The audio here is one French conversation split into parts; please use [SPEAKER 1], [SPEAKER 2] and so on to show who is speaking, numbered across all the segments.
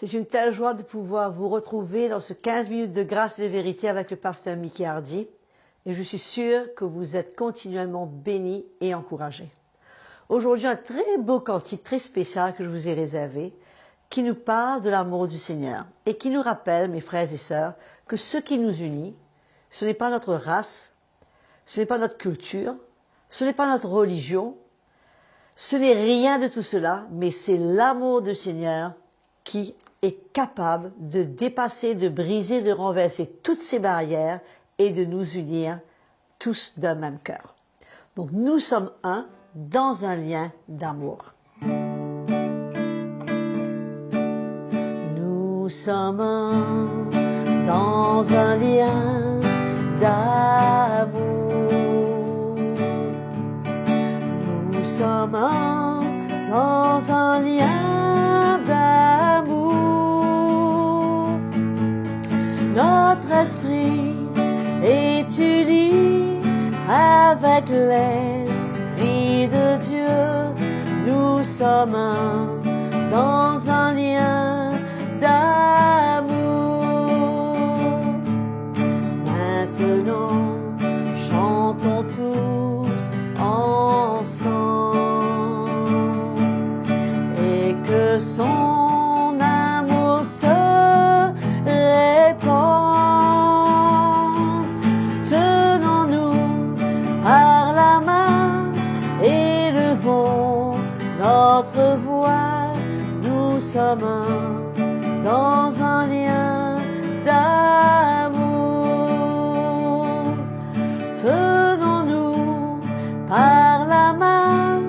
[SPEAKER 1] C'est une telle joie de pouvoir vous retrouver dans ce 15 minutes de grâce et de vérité avec le pasteur Mickey Hardy. Et je suis sûre que vous êtes continuellement bénis et encouragés. Aujourd'hui, un très beau cantique très spécial que je vous ai réservé, qui nous parle de l'amour du Seigneur et qui nous rappelle, mes frères et sœurs, que ce qui nous unit, ce n'est pas notre race, ce n'est pas notre culture, ce n'est pas notre religion, ce n'est rien de tout cela, mais c'est l'amour du Seigneur qui est capable de dépasser, de briser, de renverser toutes ces barrières et de nous unir tous d'un même cœur. Donc nous sommes un dans un lien d'amour. Nous sommes un dans un lien d'amour. Nous sommes un dans un lien d'amour. Notre esprit est uni avec l'Esprit de Dieu. Nous sommes un dans un lien d'amour. Maintenant, chantons tous ensemble et que son amour se répand. Tenons-nous par la main, élevons notre voix. Nous sommes un dans un lien d'amour. Tenons-nous par la main,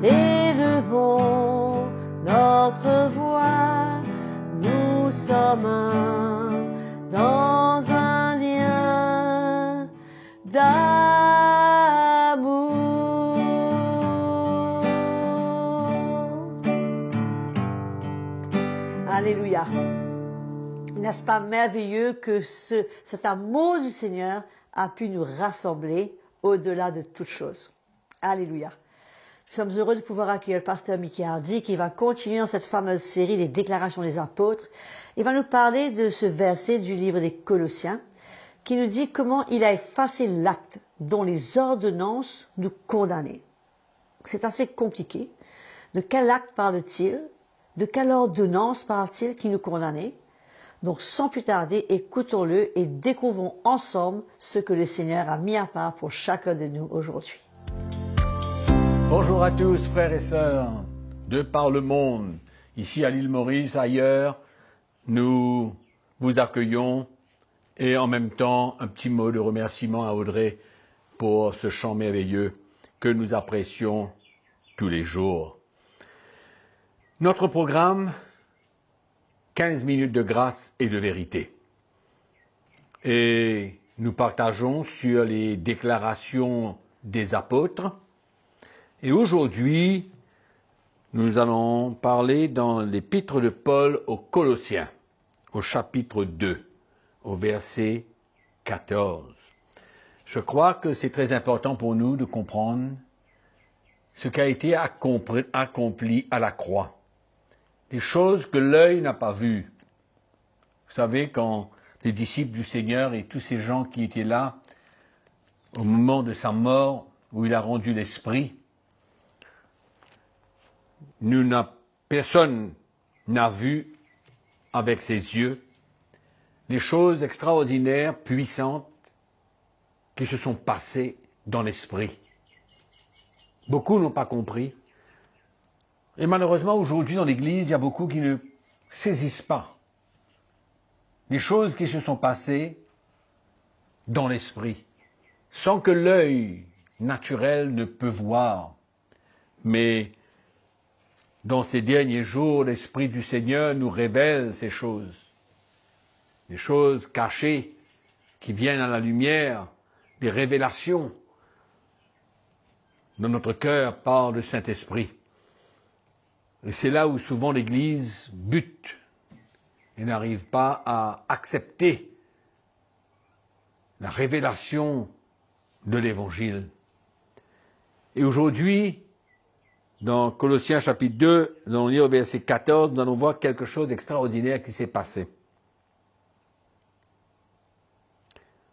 [SPEAKER 1] élevons notre voix. Nous sommes un dans un lien d'amour. Alléluia. N'est-ce pas merveilleux que cet amour du Seigneur a pu nous rassembler au-delà de toutes choses. Alléluia. Nous sommes heureux de pouvoir accueillir le pasteur Mickey Hardy qui va continuer dans cette fameuse série des déclarations des apôtres. Il va nous parler de ce verset du livre des Colossiens qui nous dit comment il a effacé l'acte dont les ordonnances nous condamnaient. C'est assez compliqué. De quel acte parle-t-il? De quelle ordonnance parle-t-il qui nous condamnait? Donc, sans plus tarder, écoutons-le et découvrons ensemble ce que le Seigneur a mis à part pour chacun de nous aujourd'hui.
[SPEAKER 2] Bonjour à tous, frères et sœurs, de par le monde, ici à l'île Maurice, ailleurs, nous vous accueillons et en même temps, un petit mot de remerciement à Audrey pour ce chant merveilleux que nous apprécions tous les jours. Notre programme, 15 minutes de grâce et de vérité. Et nous partageons sur les déclarations des apôtres. Et aujourd'hui, nous allons parler dans l'épître de Paul aux Colossiens, au chapitre 2, au verset 14. Je crois que c'est très important pour nous de comprendre ce qui a été accompli à la croix. Des choses que l'œil n'a pas vues. Vous savez, quand les disciples du Seigneur et tous ces gens qui étaient là, au moment de sa mort, où il a rendu l'esprit, personne n'a vu avec ses yeux les choses extraordinaires, puissantes, qui se sont passées dans l'esprit. Beaucoup n'ont pas compris. Et malheureusement, aujourd'hui, dans l'Église, il y a beaucoup qui ne saisissent pas les choses qui se sont passées dans l'esprit, sans que l'œil naturel ne peut voir. Mais dans ces derniers jours, l'Esprit du Seigneur nous révèle ces choses. Des choses cachées qui viennent à la lumière, des révélations dans notre cœur par le Saint-Esprit. Et c'est là où souvent l'Église bute et n'arrive pas à accepter la révélation de l'Évangile. Et aujourd'hui, Dans Colossiens chapitre 2, nous allons lire au verset 14, nous allons voir quelque chose d'extraordinaire qui s'est passé.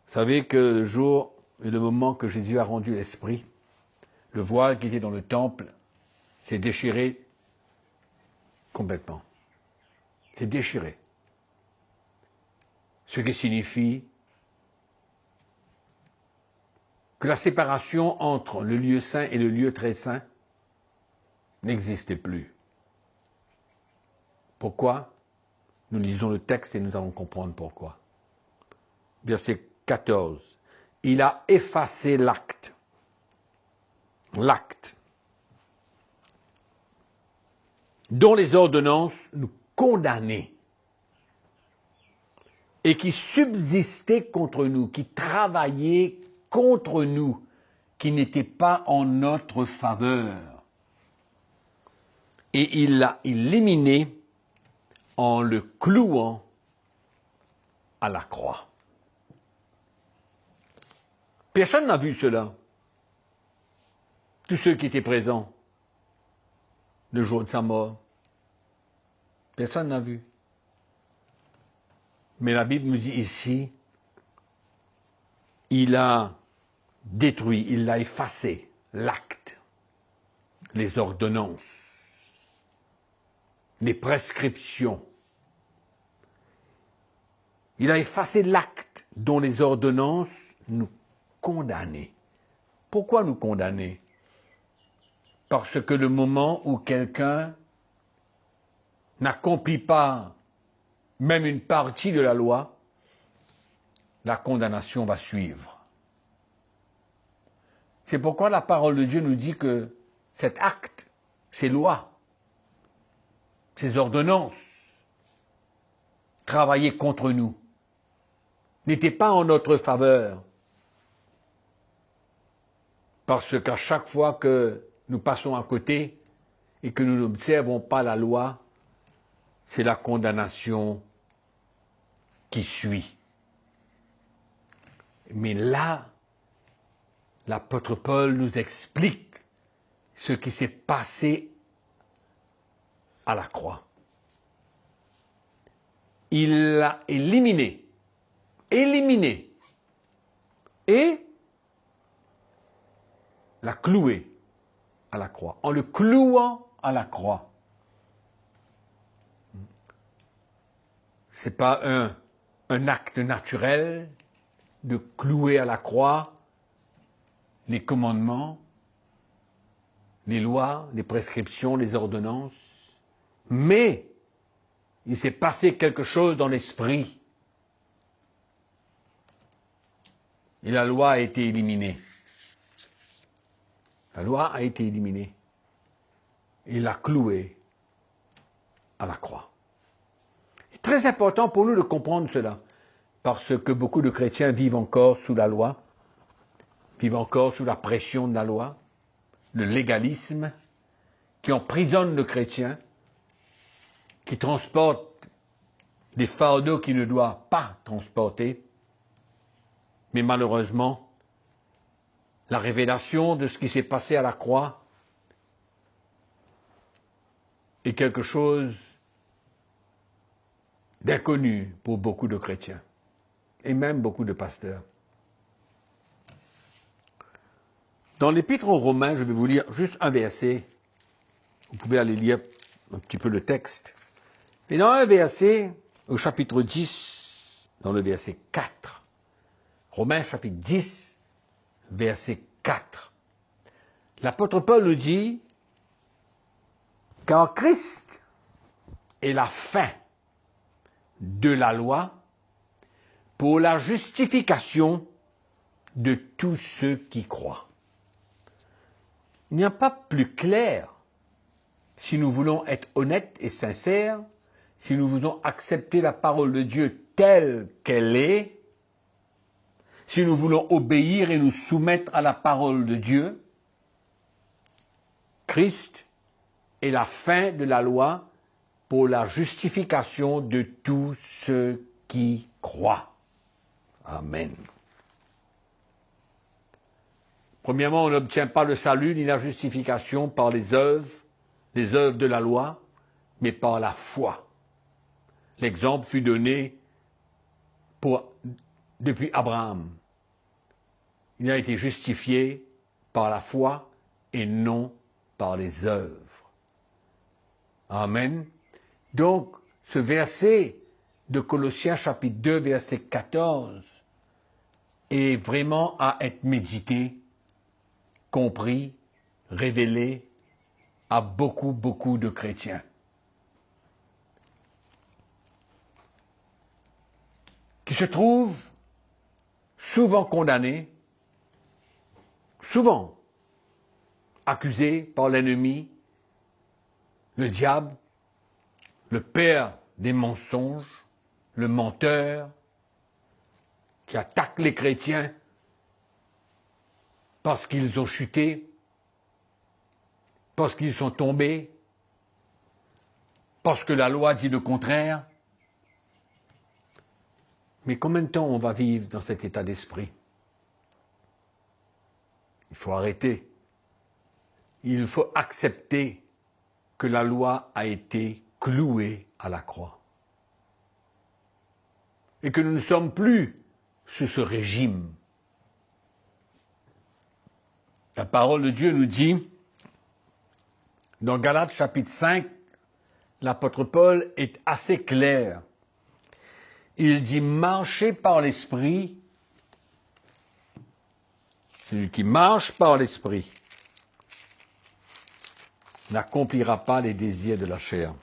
[SPEAKER 2] Vous savez que le jour et le moment que Jésus a rendu l'Esprit, le voile qui était dans le temple s'est déchiré complètement. C'est déchiré. Ce qui signifie que la séparation entre le lieu saint et le lieu très saint n'existait plus. Pourquoi? Nous lisons le texte et nous allons comprendre pourquoi. Verset 14. Il a effacé l'acte. L'acte dont les ordonnances nous condamnaient et qui subsistait contre nous, qui travaillait contre nous, qui n'était pas en notre faveur. Et il l'a éliminé en le clouant à la croix. Personne n'a vu cela. Tous ceux qui étaient présents le jour de sa mort. Personne n'a vu. Mais la Bible nous dit ici, il a détruit, il a effacé l'acte, les ordonnances, les prescriptions. Il a effacé l'acte dont les ordonnances nous condamnaient. Pourquoi nous condamner? Parce que le moment où quelqu'un n'accomplit pas même une partie de la loi, la condamnation va suivre. C'est pourquoi la parole de Dieu nous dit que cet acte, ces lois, ces ordonnances, travaillaient contre nous, n'étaient pas en notre faveur. Parce qu'à chaque fois que nous passons à côté et que nous n'observons pas la loi, c'est la condamnation qui suit. Mais là, l'apôtre Paul nous explique ce qui s'est passé à la croix. Il l'a éliminé, et l'a cloué à la croix. En le clouant à la croix. Ce n'est pas un acte naturel de clouer à la croix les commandements, les lois, les prescriptions, les ordonnances, mais il s'est passé quelque chose dans l'esprit. Et la loi a été éliminée. La loi a été éliminée. Il l'a cloué à la croix. C'est très important pour nous de comprendre cela, parce que beaucoup de chrétiens vivent encore sous la loi, vivent encore sous la pression de la loi, le légalisme, qui emprisonne le chrétien, qui transporte des fardeaux qu'il ne doit pas transporter. Mais malheureusement, la révélation de ce qui s'est passé à la croix est quelque chose d'inconnu pour beaucoup de chrétiens, et même beaucoup de pasteurs. Dans l'Épître aux Romains, je vais vous lire juste un verset. Vous pouvez aller lire un petit peu le texte. Et dans un verset, au chapitre 10, dans le verset 4, Romains chapitre 10, verset 4, l'apôtre Paul nous dit « Car Christ est la fin de la loi pour la justification de tous ceux qui croient. » Il n'y a pas plus clair, si nous voulons être honnêtes et sincères, si nous voulons accepter la parole de Dieu telle qu'elle est, si nous voulons obéir et nous soumettre à la parole de Dieu, Christ est la fin de la loi pour la justification de tous ceux qui croient. Amen. Premièrement, on n'obtient pas le salut ni la justification par les œuvres de la loi, mais par la foi. L'exemple fut donné depuis Abraham. Il a été justifié par la foi et non par les œuvres. Amen. Donc, ce verset de Colossiens chapitre 2, verset 14, est vraiment à être médité, compris, révélé à beaucoup de chrétiens. Qui se trouvent souvent condamnés, souvent accusés par l'ennemi, le diable, le père des mensonges, le menteur, qui attaque les chrétiens parce qu'ils ont chuté, parce qu'ils sont tombés, parce que la loi dit le contraire. Mais combien de temps on va vivre dans cet état d'esprit? Il faut arrêter. Il faut accepter que la loi a été clouée à la croix. Et que nous ne sommes plus sous ce régime. La parole de Dieu nous dit, dans Galates chapitre 5, l'apôtre Paul est assez clair. Il dit, marchez par l'esprit. Celui qui marche par l'esprit n'accomplira pas les désirs de la chair.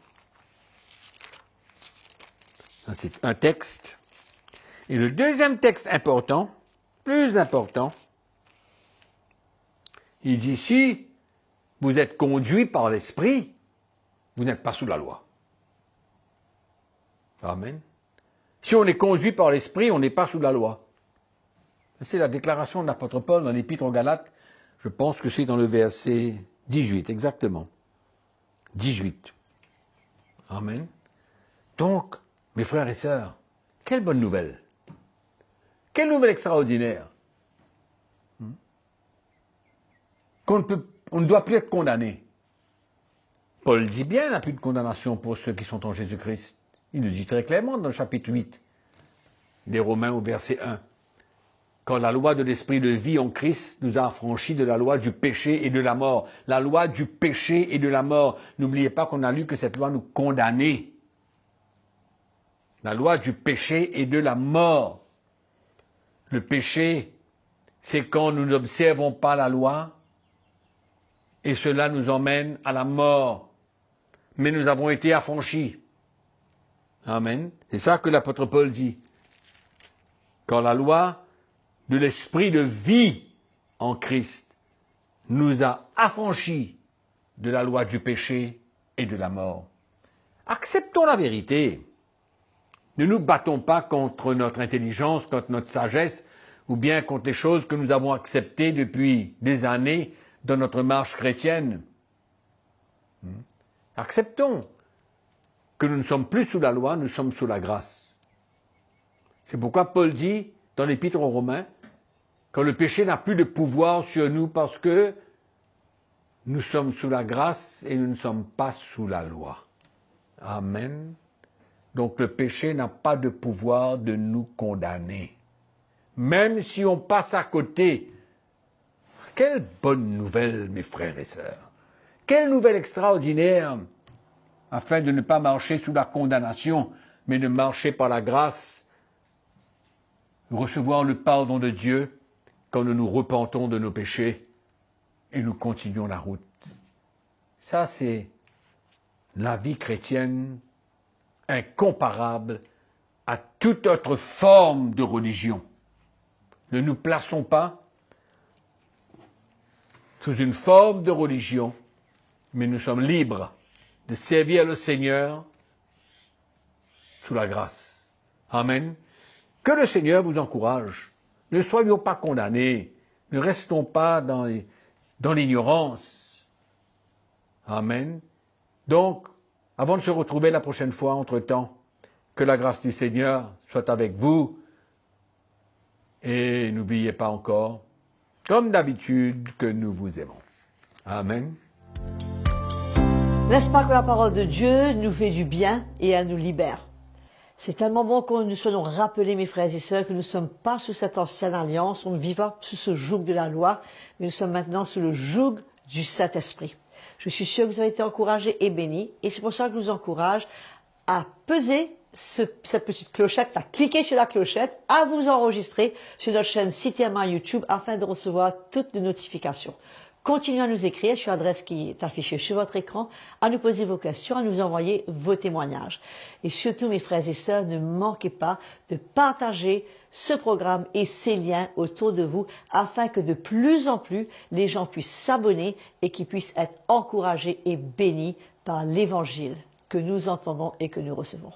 [SPEAKER 2] C'est un texte. Et le deuxième texte important, plus important, il dit, si vous êtes conduit par l'esprit, vous n'êtes pas sous la loi. Amen. Si on est conduit par l'esprit, on n'est pas sous la loi. C'est la déclaration de l'apôtre Paul dans l'épître aux Galates. Je pense que c'est dans le verset 18, exactement. 18. Amen. Donc, mes frères et sœurs, quelle bonne nouvelle. Quelle nouvelle extraordinaire. On ne doit plus être condamné. Paul dit bien, il n'y a plus de condamnation pour ceux qui sont en Jésus-Christ. Il nous dit très clairement dans le chapitre 8 des Romains au verset 1. Quand la loi de l'esprit de vie en Christ nous a affranchis de la loi du péché et de la mort. La loi du péché et de la mort. N'oubliez pas qu'on a lu que cette loi nous condamnait. La loi du péché et de la mort. Le péché, c'est quand nous n'observons pas la loi et cela nous emmène à la mort. Mais nous avons été affranchis. Amen. C'est ça que l'apôtre Paul dit. Quand la loi de l'esprit de vie en Christ nous a affranchis de la loi du péché et de la mort. Acceptons la vérité. Ne nous battons pas contre notre intelligence, contre notre sagesse, ou bien contre les choses que nous avons acceptées depuis des années dans notre marche chrétienne. Acceptons que nous ne sommes plus sous la loi, nous sommes sous la grâce. C'est pourquoi Paul dit, dans l'épître aux Romains, que le péché n'a plus de pouvoir sur nous parce que nous sommes sous la grâce et nous ne sommes pas sous la loi. Amen. Donc le péché n'a pas de pouvoir de nous condamner. Même si on passe à côté. Quelle bonne nouvelle, mes frères et sœurs. Quelle nouvelle extraordinaire, afin de ne pas marcher sous la condamnation, mais de marcher par la grâce, recevoir le pardon de Dieu quand nous nous repentons de nos péchés et nous continuons la route. Ça, c'est la vie chrétienne incomparable à toute autre forme de religion. Ne nous plaçons pas sous une forme de religion, mais nous sommes libres de servir le Seigneur sous la grâce. Amen. Que le Seigneur vous encourage. Ne soyons pas condamnés. Ne restons pas dans l'ignorance. Amen. Donc, avant de se retrouver la prochaine fois, entre-temps, que la grâce du Seigneur soit avec vous. Et n'oubliez pas encore comme d'habitude, que nous vous aimons. Amen.
[SPEAKER 1] N'est-ce pas que la parole de Dieu nous fait du bien et elle nous libère? C'est tellement bon que nous soyons rappelés, mes frères et sœurs, que nous ne sommes pas sous cette ancienne alliance, on ne vit pas sous ce joug de la loi, mais nous sommes maintenant sous le joug du Saint-Esprit. Je suis sûr que vous avez été encouragés et bénis, et c'est pour ça que je vous encourage à peser cette petite clochette, à cliquer sur la clochette, à vous enregistrer sur notre chaîne CTMA YouTube afin de recevoir toutes les notifications. Continuez à nous écrire sur l'adresse qui est affichée sur votre écran, à nous poser vos questions, à nous envoyer vos témoignages. Et surtout, mes frères et sœurs, ne manquez pas de partager ce programme et ces liens autour de vous afin que de plus en plus les gens puissent s'abonner et qu'ils puissent être encouragés et bénis par l'évangile que nous entendons et que nous recevons.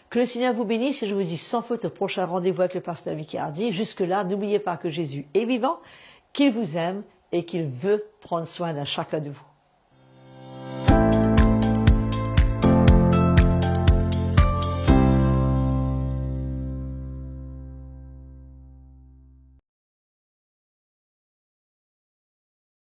[SPEAKER 1] Que le Seigneur vous bénisse et je vous dis sans faute au prochain rendez-vous avec le pasteur Mickey Hardy. Jusque-là, n'oubliez pas que Jésus est vivant, qu'il vous aime et qu'il veut prendre soin d'un chacun de vous.